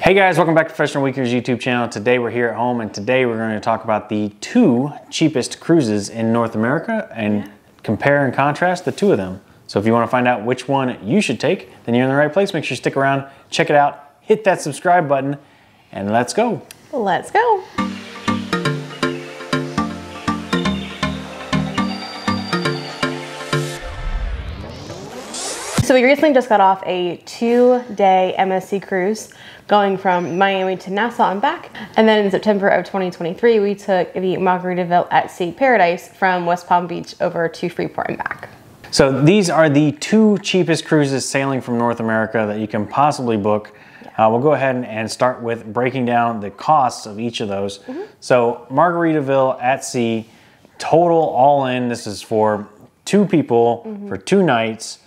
Hey guys, welcome back to Professional Weekers YouTube channel. Today we're here at home and today we're going to talk about the two cheapest cruises in North America and compare and contrast the two of them. So if you want to find out which one you should take, then you're in the right place. Make sure you stick around, check it out, hit that subscribe button, and let's go. Let's go. So we recently just got off a 2-day MSC cruise going from Miami to Nassau and back. And then in September of 2023, we took the Margaritaville at Sea Paradise from West Palm Beach over to Freeport and back. So these are the two cheapest cruises sailing from North America that you can possibly book. We'll go ahead and start with breaking down the costs of each of those. So Margaritaville at Sea, total all in, this is for two people for 2 nights.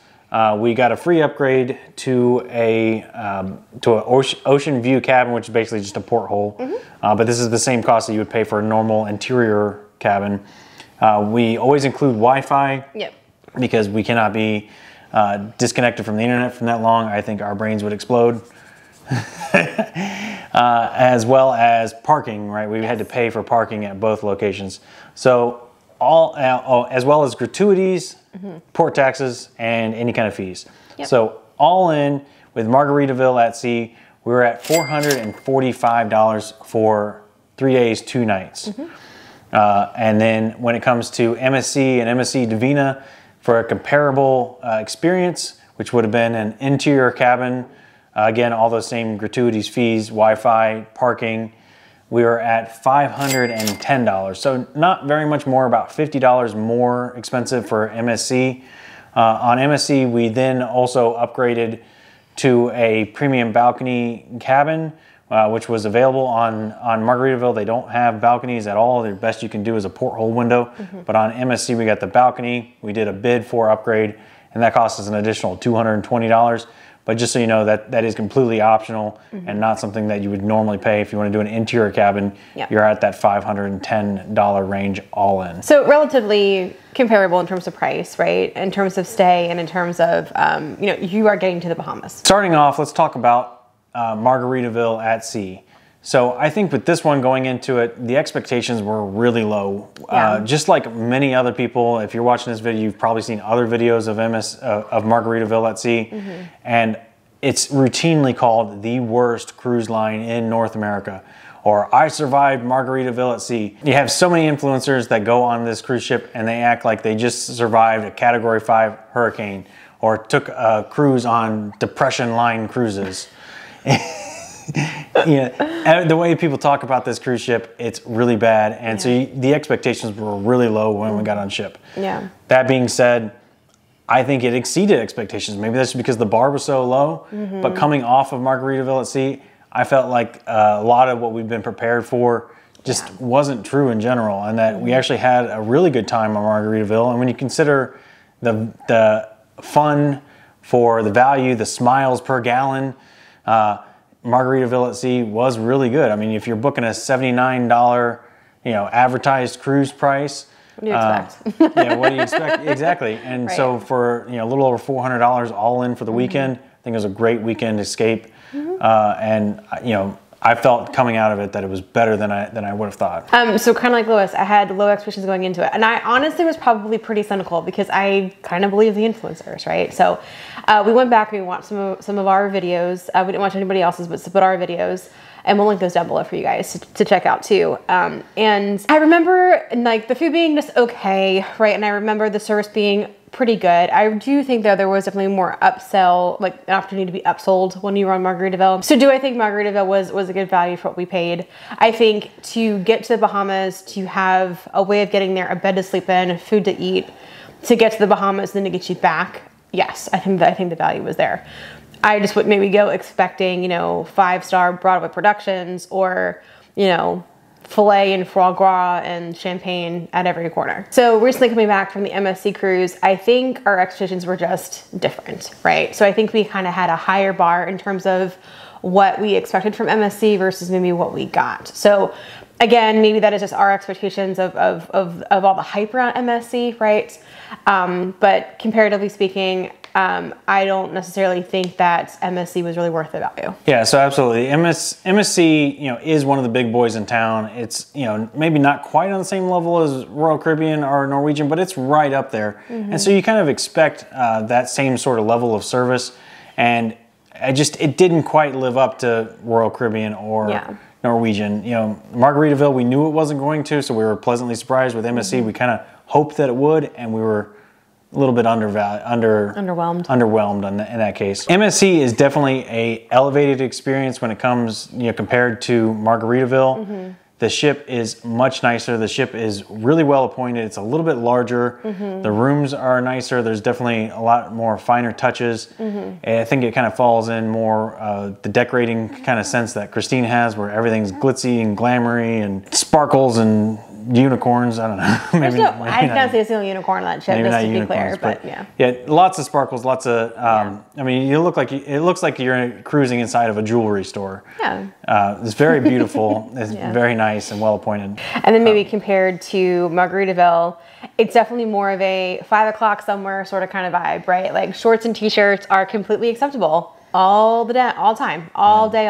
We got a free upgrade to an ocean view cabin, which is basically just a porthole. But this is the same cost that you would pay for a normal interior cabin. We always include Wi-Fi because we cannot be disconnected from the internet for that long. I think our brains would explode. As well as parking, right? We had to pay for parking at both locations. So as well as gratuities, port taxes, and any kind of fees. So all in with Margaritaville at Sea, we were at $445 for 3 days, 2 nights. And then when it comes to MSC and MSC Divina, for a comparable experience, which would have been an interior cabin, again, all those same gratuities, fees, Wi-Fi, parking, we were at $510. So not very much more, about $50 more expensive for MSC. On MSC, we then also upgraded to a premium balcony cabin, which was available on Margaritaville. They don't have balconies at all. The best you can do is a porthole window. But on MSC, we got the balcony. We did a bid for upgrade, and that cost us an additional $220. But just so you know, that is completely optional and not something that you would normally pay. If you want to do an interior cabin, you're at that $510 range all in. So relatively comparable in terms of price, right? In terms of stay and in terms of, you are getting to the Bahamas. Starting off, let's talk about Margaritaville at Sea. So I think with this one going into it, the expectations were really low. Just like many other people, if you're watching this video, you've probably seen other videos of Margaritaville at Sea. And it's routinely called the worst cruise line in North America. Or I survived Margaritaville at Sea. You have so many influencers that go on this cruise ship and they act like they just survived a Category 5 hurricane or took a cruise on Depression Line cruises. The way people talk about this cruise ship, it's really bad, and so the expectations were really low when we got on ship. That being said, I think it exceeded expectations. Maybe that's because the bar was so low, but coming off of Margaritaville at Sea, I felt like a lot of what we've been prepared for just wasn't true in general, and that we actually had a really good time on Margaritaville. And when you consider the fun for the value, the smiles per gallon, Margaritaville at Sea was really good. I mean, if you're booking a $79, advertised cruise price, what do you expect? What do you expect? Exactly. And so for a little over $400 all in for the weekend, I think it was a great weekend escape. And I felt coming out of it that it was better than I would have thought. So kind of like Lois, I had low expectations going into it. And I honestly was probably pretty cynical because I kind of believe the influencers, right? So we went back and we watched some of our videos. We didn't watch anybody else's, but our videos. And we'll link those down below for you guys to check out too. And I remember like the food being just okay, right? And I remember the service being pretty good. I do think though there was definitely more upsell, like an opportunity to be upsold when you were on Margaritaville. So do I think Margaritaville was a good value for what we paid? I think to get to the Bahamas, to have a way of getting there, a bed to sleep in, food to eat, to get to the Bahamas, then to get you back, yes, I think the value was there. I just would maybe go expecting, 5-star Broadway productions or, filet and foie gras and champagne at every corner. So recently coming back from the MSC cruise, I think our expectations were just different, right? So I think we kind of had a higher bar in terms of what we expected from MSC versus maybe what we got. So again, maybe that is just our expectations of all the hype around MSC, right? But comparatively speaking, I don't necessarily think that MSC was really worth the value. Yeah, so absolutely. MSC, is one of the big boys in town. It's, maybe not quite on the same level as Royal Caribbean or Norwegian, but it's right up there. And so you kind of expect that same sort of level of service. And it didn't quite live up to Royal Caribbean or Norwegian. Margaritaville, we knew it wasn't going to, so we were pleasantly surprised. With MSC. We kind of hoped that it would, and we were a little bit underwhelmed in that case. MSC is definitely a elevated experience when it comes, compared to Margaritaville. The ship is much nicer. The ship is really well appointed. It's a little bit larger. The rooms are nicer. There's definitely a lot more finer touches. And I think it kind of falls in more the decorating kind of sense that Christine has, where everything's glitzy and glamoury and sparkles and unicorns. I don't know. I can't see a single unicorn on that ship, just to be clear. But yeah, lots of sparkles, lots of. I mean, it looks like you're cruising inside of a jewelry store. Yeah, it's very beautiful. It's very nice and well appointed. And then maybe compared to Margaritaville, it's definitely more of a 5 o'clock somewhere sort of kind of vibe, right? Like shorts and t-shirts are completely acceptable all the day, all time, all day,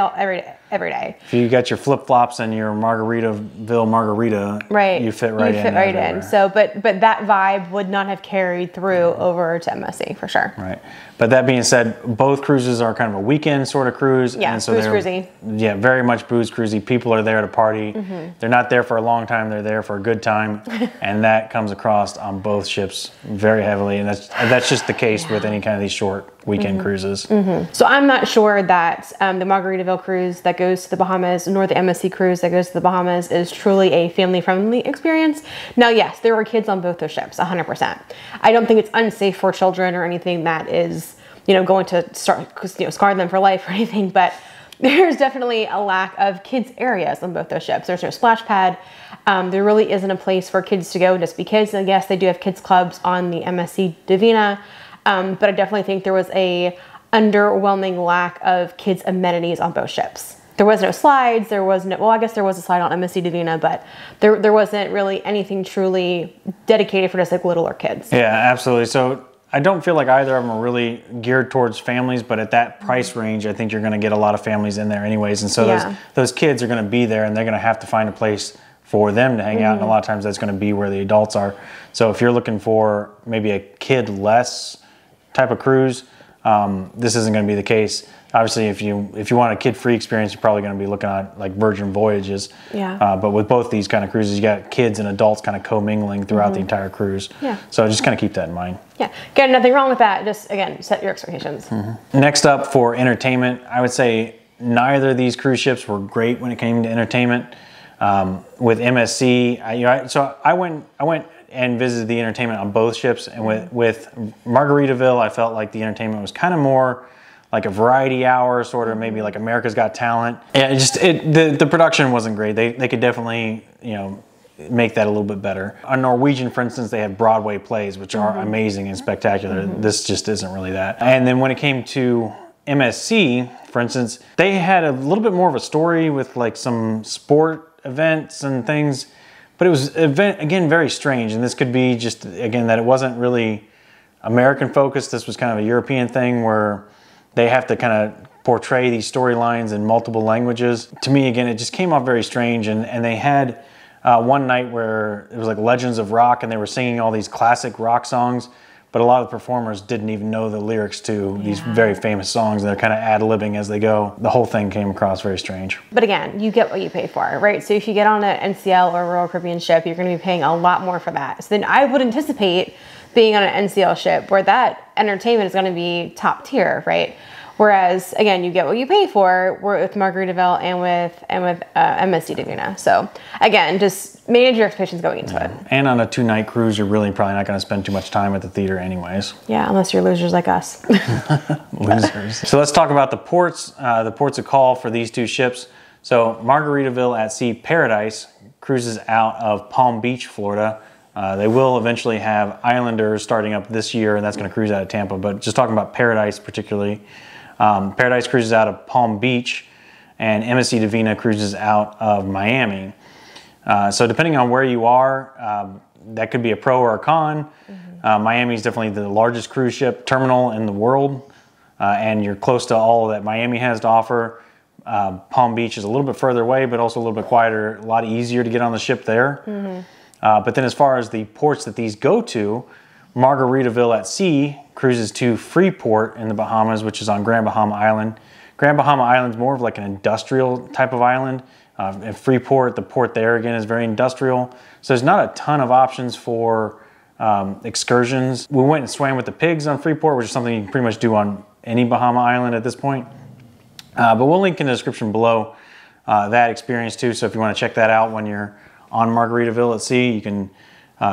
every day. If you got your flip-flops and your Margaritaville margarita, right, you fit right in. So, but that vibe would not have carried through over to MSC for sure. Right. But that being said, both cruises are kind of a weekend sort of cruise. Yeah, and so booze cruisy. Yeah, very much booze cruisy. People are there to party. They're not there for a long time. They're there for a good time. And that comes across on both ships very heavily. And that's just the case with any kind of these short weekend cruises. So I'm not sure that the Margaritaville cruise that goes to the Bahamas nor the MSC cruise that goes to the Bahamas is truly a family-friendly experience. Now, yes, there are kids on both those ships, 100%. I don't think it's unsafe for children or anything that is, going to scar them for life or anything, but there's definitely a lack of kids areas on both those ships. There's no splash pad. There really isn't a place for kids to go just be kids. And yes, they do have kids clubs on the MSC Divina, but I definitely think there was a underwhelming lack of kids amenities on both ships. There was no slides. There was no, well, I guess there was a slide on MSC Divina, but there wasn't really anything truly dedicated for just like littler kids. Yeah, absolutely. So I don't feel like either of them are really geared towards families, but at that price range, I think you're going to get a lot of families in there anyways. And so those kids are going to be there, and they're going to have to find a place for them to hang out. And a lot of times that's going to be where the adults are. So if you're looking for maybe a kid-less type of cruise, this isn't going to be the case. Obviously, if you want a kid-free experience, you're probably going to be looking at like Virgin Voyages. Yeah. But with both these kind of cruises, you got kids and adults kind of commingling throughout the entire cruise. Yeah. So just kind of keep that in mind. Yeah. Again, nothing wrong with that. Just again, set your expectations. Next up for entertainment, I would say neither of these cruise ships were great when it came to entertainment. With MSC, I went and visited the entertainment on both ships, and with Margaritaville, I felt like the entertainment was kind of more like a variety hour, sort of maybe like America's Got Talent. Yeah, the production wasn't great. They could definitely make that a little bit better. On Norwegian, for instance, they have Broadway plays, which are amazing and spectacular. This just isn't really that. And then when it came to MSC, for instance, they had a little bit more of a story with like some sport events and things, but it was again very strange. And this could be just again that it wasn't really American focused. This was kind of a European thing where they have to kind of portray these storylines in multiple languages. To me, again, it just came off very strange. And they had one night where it was like Legends of Rock, and they were singing all these classic rock songs, but a lot of the performers didn't even know the lyrics to these very famous songs. They're kind of ad-libbing as they go. The whole thing came across very strange. But again, you get what you pay for, right? So if you get on an NCL or a Royal Caribbean ship, you're going to be paying a lot more for that. So then I would anticipate being on an NCL ship where that entertainment is going to be top tier, right? Whereas again, you get what you pay for with Margaritaville and with MSC Divina. So again, just manage your expectations going into it. And on a 2-night cruise, you're really probably not going to spend too much time at the theater anyways. Yeah, unless you're losers like us. Losers. So let's talk about the ports of call for these two ships. So Margaritaville at Sea Paradise cruises out of Palm Beach, Florida. They will eventually have Islanders starting up this year, and that's going to cruise out of Tampa. But just talking about Paradise particularly, Paradise cruises out of Palm Beach, and MSC Divina cruises out of Miami. So depending on where you are, that could be a pro or a con. Miami is definitely the largest cruise ship terminal in the world, and you're close to all that Miami has to offer. Palm Beach is a little bit further away, but also a little bit quieter, a lot easier to get on the ship there. But then as far as the ports that these go to, Margaritaville at sea cruises to Freeport in the Bahamas, which is on Grand Bahama Island. Grand Bahama Island is more of like an industrial type of island. And Freeport, the port there again, is very industrial. So there's not a ton of options for excursions. We went and swam with the pigs on Freeport, which is something you can pretty much do on any Bahama Island at this point. But we'll link in the description below that experience too. So if you want to check that out when you're on Margaritaville at sea, you can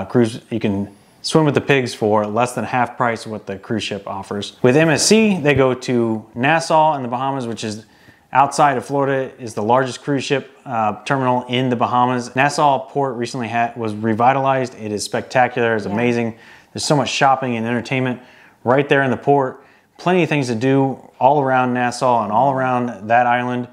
cruise, you can swim with the pigs for less than half price of what the cruise ship offers. With MSC, they go to Nassau in the Bahamas, which is outside of Florida, is the largest cruise ship terminal in the Bahamas. Nassau port recently was revitalized. It is spectacular, it's amazing. There's so much shopping and entertainment right there in the port. Plenty of things to do all around Nassau and all around that island.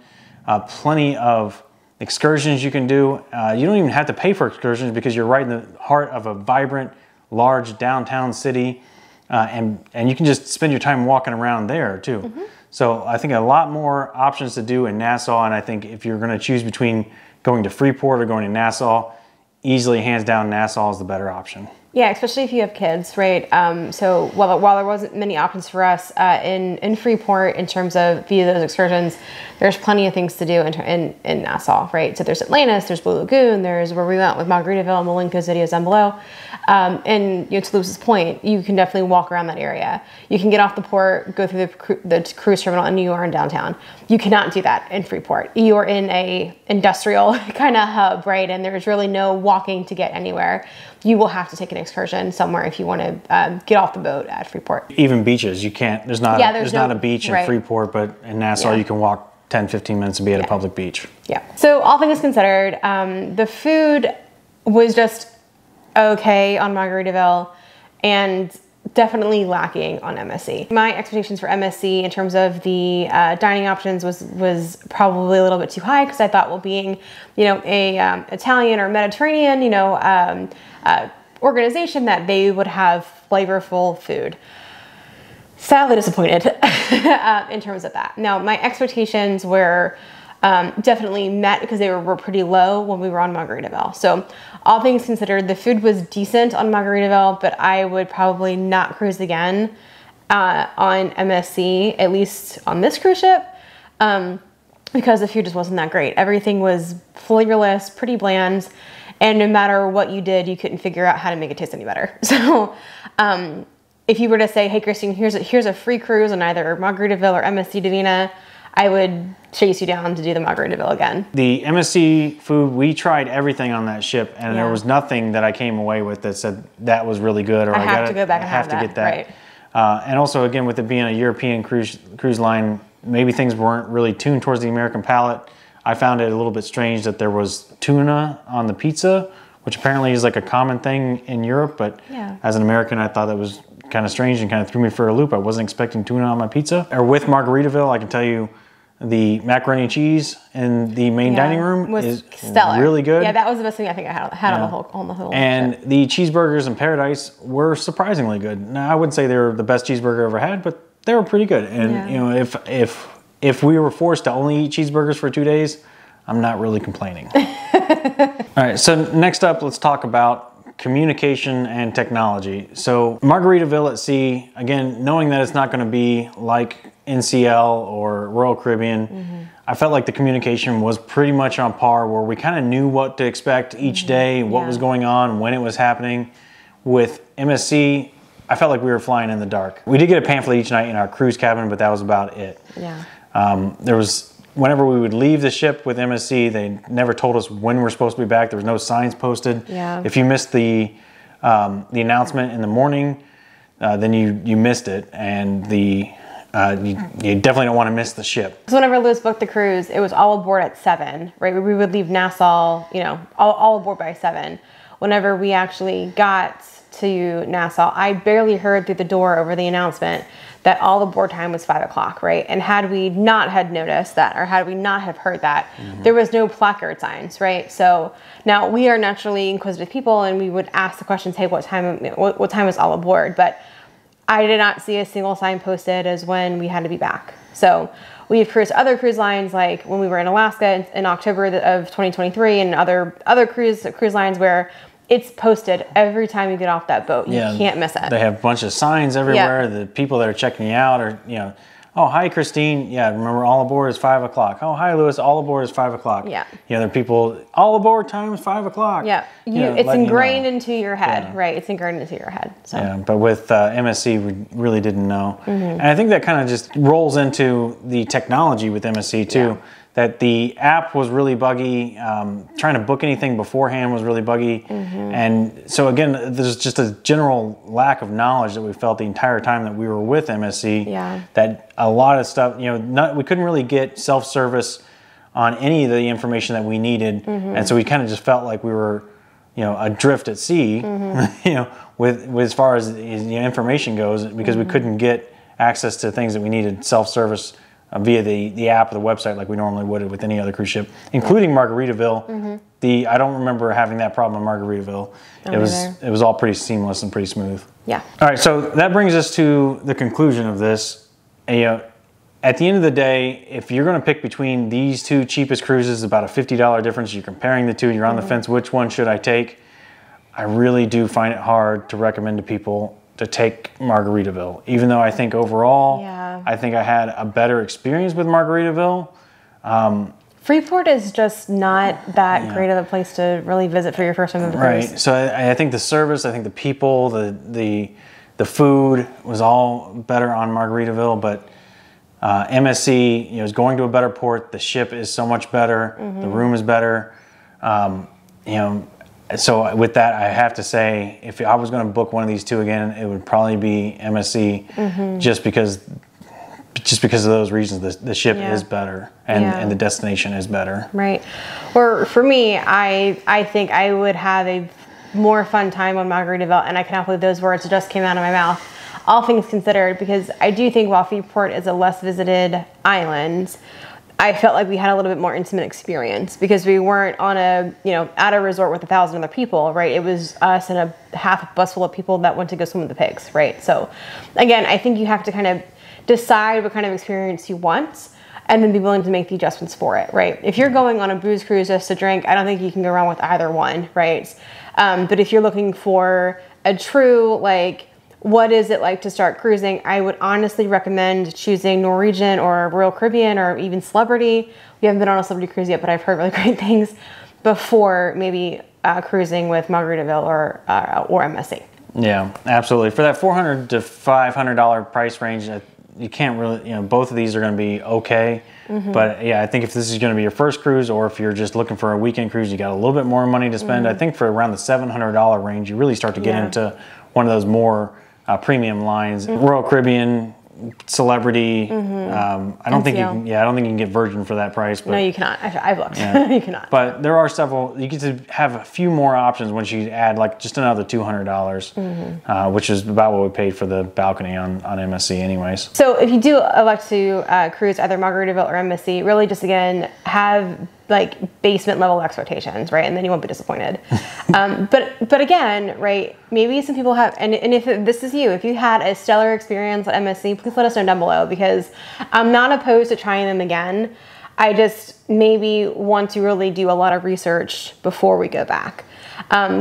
Plenty of excursions you can do. You don't even have to pay for excursions because you're right in the heart of a vibrant, large downtown city, and you can just spend your time walking around there too. So I think a lot more options to do in Nassau, and I think if you're going to choose between going to Freeport or going to Nassau, easily hands down Nassau is the better option. Yeah, especially if you have kids, right? So while there wasn't many options for us in Freeport in terms of via those excursions, there's plenty of things to do in Nassau, right? So there's Atlantis, there's Blue Lagoon, there's where we went with Margaritaville, and we'll link those videos down below. And to Lewis's point, you can definitely walk around that area. You can get off the port, go through the cruise terminal, and you are in downtown. You cannot do that in Freeport. You are in a industrial kind of hub, right? And there's really no walking to get anywhere. You will have to take an excursion somewhere if you want to get off the boat at Freeport. Even beaches, you can't. There's not a beach in Freeport, but in Nassau you can walk 10-15 minutes and be at a public beach. Yeah. So all things considered, the food was just okay on Margaritaville and definitely lacking on MSC. My expectations for MSC in terms of the dining options was probably a little bit too high, because I thought, well, being a Italian or Mediterranean organization, that they would have flavorful food. Sadly disappointed in terms of that. Now, my expectations were definitely met because they were pretty low when we were on Margaritaville. So all things considered, the food was decent on Margaritaville, but I would probably not cruise again on MSC, at least on this cruise ship, because the food just wasn't that great. Everything was flavorless, pretty bland, and no matter what you did, you couldn't figure out how to make it taste any better. So if you were to say, hey, Christine, here's a free cruise on either Margaritaville or MSC Divina, I would chase you down to do the Margaritaville again. The MSC food, we tried everything on that ship, and there was nothing that I came away with that said that was really good, or I have to go back and have to get that. Right. And also, again, with it being a European cruise line, maybe things weren't really tuned towards the American palate. I found it a little bit strange that there was tuna on the pizza, which apparently is like a common thing in Europe, but as an American, I thought that was kind of strange and kind of threw me for a loop. I wasn't expecting tuna on my pizza. Or with Margaritaville, I can tell you the macaroni and cheese in the main dining room is stellar. Really good. Yeah, that was the best thing I think I had on the whole And trip. the cheeseburgers in Paradise were surprisingly good. Now, I wouldn't say they were the best cheeseburger I ever had, but they were pretty good. And if we were forced to only eat cheeseburgers for 2 days, I'm not really complaining. All right, so next up, let's talk about communication and technology. So Margaritaville at sea, again, knowing that it's not going to be like NCL or Royal Caribbean, I felt like the communication was pretty much on par, where we kind of knew what to expect each day, what was going on, when it was happening. With MSC, I felt like we were flying in the dark. We did get a pamphlet each night in our cruise cabin, but that was about it. Whenever we would leave the ship with MSC, they never told us when we're supposed to be back. There was no signs posted. If you missed the announcement in the morning, then you missed it, and you definitely don't want to miss the ship. So whenever Lewis booked the cruise, it was all aboard at 7, right? We would leave Nassau, all aboard by 7. whenever we actually got to Nassau, I barely heard through the door over the announcement that all aboard time was 5 o'clock, right? And had we not had noticed that, or had we not have heard that, there was no placard signs, right? So now we are naturally inquisitive people, and we would ask the questions, hey, what time is all aboard? But I did not see a single sign posted as when we had to be back. So we've cruised other cruise lines, like when we were in Alaska in October of 2023, and other cruise lines where it's posted every time you get off that boat. You can't miss it. They have a bunch of signs everywhere. The people that are checking you out are, oh, hi, Christine. Yeah, remember, all aboard is 5 o'clock. Oh, hi, Lewis. All aboard is 5 o'clock. Yeah. There are people, all aboard time is 5 o'clock. Yeah. It's ingrained into your head, right? It's ingrained into your head. So. Yeah, but with MSC, we really didn't know. And I think that kind of just rolls into the technology with MSC, too. Yeah. That the app was really buggy. Trying to book anything beforehand was really buggy. And so again, there's just a general lack of knowledge that we felt the entire time that we were with MSC. Yeah. That a lot of stuff, we couldn't really get self-service on any of the information that we needed. And so we kind of just felt like we were, adrift at sea, with as far as information goes, because we couldn't get access to things that we needed self-service via the app or the website like we normally would with any other cruise ship, including Margaritaville. I don't remember having that problem in Margaritaville. It was all pretty seamless and pretty smooth. Yeah. All right, so that brings us to the conclusion of this. At the end of the day, if you're going to pick between these two cheapest cruises, about a $50 difference, you're comparing the two, you're on the fence, which one should I take? I really do find it hard to recommend to people to take Margaritaville, even though I think overall, I think I had a better experience with Margaritaville. Freeport is just not that great of a place to really visit for your first time on a cruise. Right. So I think the service, I think the people, the food was all better on Margaritaville, but MSC, is going to a better port. The ship is so much better. The room is better. So with that, I have to say, if I was going to book one of these two again, it would probably be MSC, just because of those reasons. The ship is better, and the destination is better. Right. Or for me, I think I would have a more fun time on Margaritaville, and I cannot believe those words just came out of my mouth. All things considered, because I do think while Freeport is a less visited island, I felt like we had a little bit more intimate experience because we weren't on at a resort with 1,000 other people, right? It was us and a half bus full of people that went to go swim with the pigs, right? So again, I think you have to kind of decide what kind of experience you want and then be willing to make the adjustments for it, right? If you're going on a booze cruise just to drink, I don't think you can go wrong with either one, right? But if you're looking for a true, what is it like to start cruising, I would honestly recommend choosing Norwegian or Royal Caribbean or even Celebrity. We haven't been on a Celebrity cruise yet, but I've heard really great things before maybe cruising with Margaritaville or MSC. Yeah, absolutely. For that $400 to $500 price range, you can't really, both of these are going to be okay. But yeah, I think if this is going to be your first cruise, or if you're just looking for a weekend cruise, you got a little bit more money to spend. I think for around the $700 range, you really start to get into one of those more premium lines. Royal Caribbean, Celebrity. I don't think you can. Yeah, I don't think you can get Virgin for that price. But no, you cannot. I've looked. You cannot. But there are several. You get to have a few more options once you add just another $200, which is about what we paid for the balcony on MSC, anyways. So if you do elect to cruise either Margaritaville or MSC, really just again have basement level expectations, right? And then you won't be disappointed. But again, right, maybe some people have, and if this is you, if you had a stellar experience at MSC, please let us know down below, because I'm not opposed to trying them again. I just maybe want to really do a lot of research before we go back.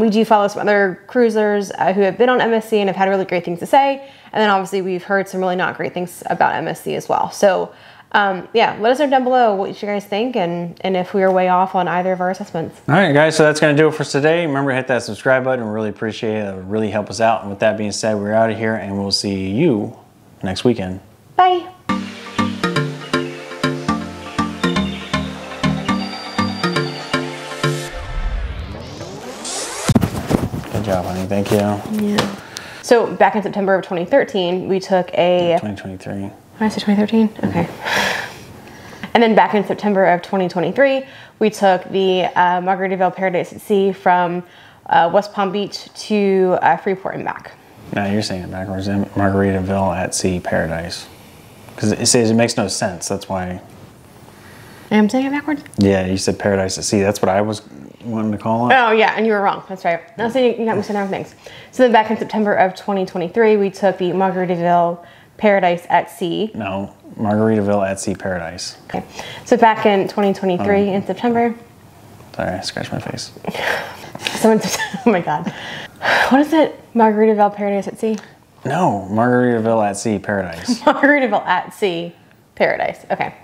We do follow some other cruisers who have been on MSC and have had really great things to say. And then obviously we've heard some really not great things about MSC as well. So let us know down below what you guys think and if we are way off on either of our assessments. All right, guys, so that's going to do it for today. Remember to hit that subscribe button. We really appreciate it. It would really help us out. And with that being said, we're out of here, and we'll see you next weekend. Bye. Good job, honey. Thank you. Yeah. So back in September of 2013, we took a... 2023. Did I say 2013? Okay. And then back in September of 2023, we took the Margaritaville Paradise at Sea from West Palm Beach to Freeport and back. No, you're saying it backwards. Margaritaville at Sea Paradise. Because it says it makes no sense. That's why. I'm saying it backwards? Yeah, you said Paradise at Sea. That's what I was wanting to call it. Oh, yeah, and you were wrong. That's right. No, so you got me saying wrong things. So then back in September of 2023, we took the Margaritaville Paradise at Sea. No, Margaritaville at Sea Paradise. Okay. So back in 2023 in September. Sorry, I scratched my face. Oh my God. What is it? Margaritaville Paradise at Sea? No, Margaritaville at Sea Paradise. Margaritaville at Sea Paradise. Okay.